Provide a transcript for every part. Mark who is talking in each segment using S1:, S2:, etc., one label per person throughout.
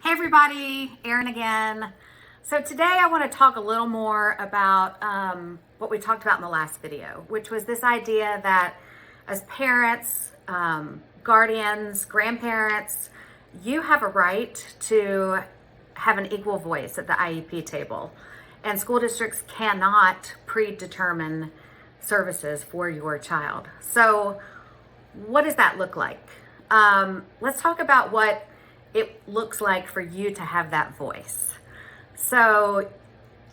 S1: Hey everybody, Erin again. So today I want to talk a little more about what we talked about in the last video, which was this idea that as parents, guardians, grandparents, you have a right to have an equal voice at the IEP table. And school districts cannot predetermine services for your child. So what does that look like? Let's talk about what it looks like for you to have that voice. So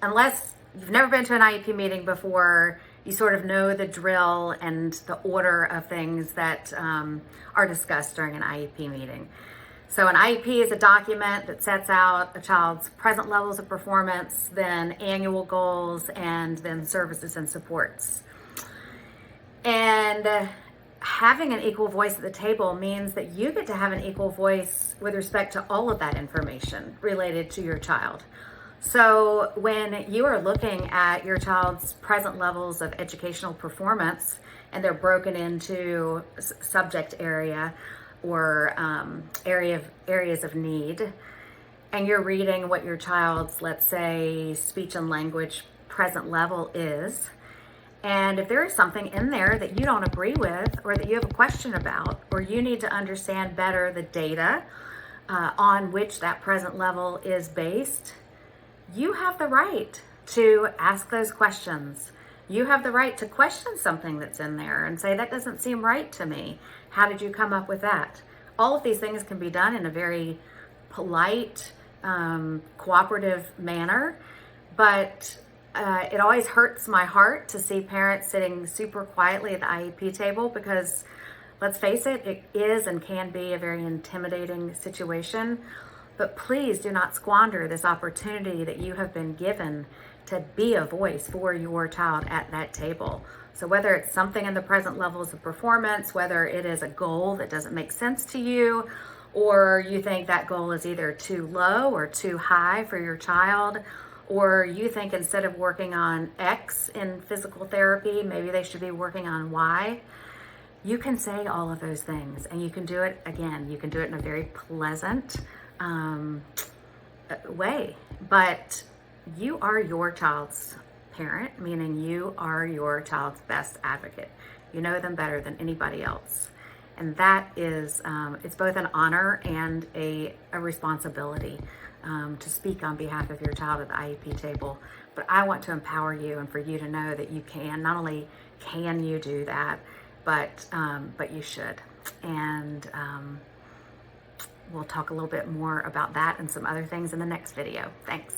S1: unless you've never been to an IEP meeting before, you sort of know the drill and the order of things that are discussed during an IEP meeting. So an IEP is a document that sets out a child's present levels of performance, then annual goals, and then services and supports. And having an equal voice at the table means that you get to have an equal voice with respect to all of that information related to your child. So when you are looking at your child's present levels of educational performance, and they're broken into subject area or areas of need, and you're reading what your child's, let's say, speech and language present level is, and if there is something in there that you don't agree with, or that you have a question about, or you need to understand better the data on which that present level is based, you have the right to ask those questions. You have the right to question something that's in there and say, that doesn't seem right to me. How did you come up with that? All of these things can be done in a very polite, cooperative manner, but it always hurts my heart to see parents sitting super quietly at the IEP table because, let's face it, it is and can be a very intimidating situation. But please do not squander this opportunity that you have been given to be a voice for your child at that table. So whether it's something in the present levels of performance, whether it is a goal that doesn't make sense to you, or you think that goal is either too low or too high for your child, or you think instead of working on X in physical therapy, maybe they should be working on Y, you can say all of those things. And you can do it, again, you can do it in a very pleasant way. But you are your child's parent, meaning you are your child's best advocate. You know them better than anybody else. And that is, it's both an honor and a responsibility to speak on behalf of your child at the IEP table. But I want to empower you and for you to know that you can, not only can you do that, but you should. And we'll talk a little bit more about that and some other things in the next video. Thanks.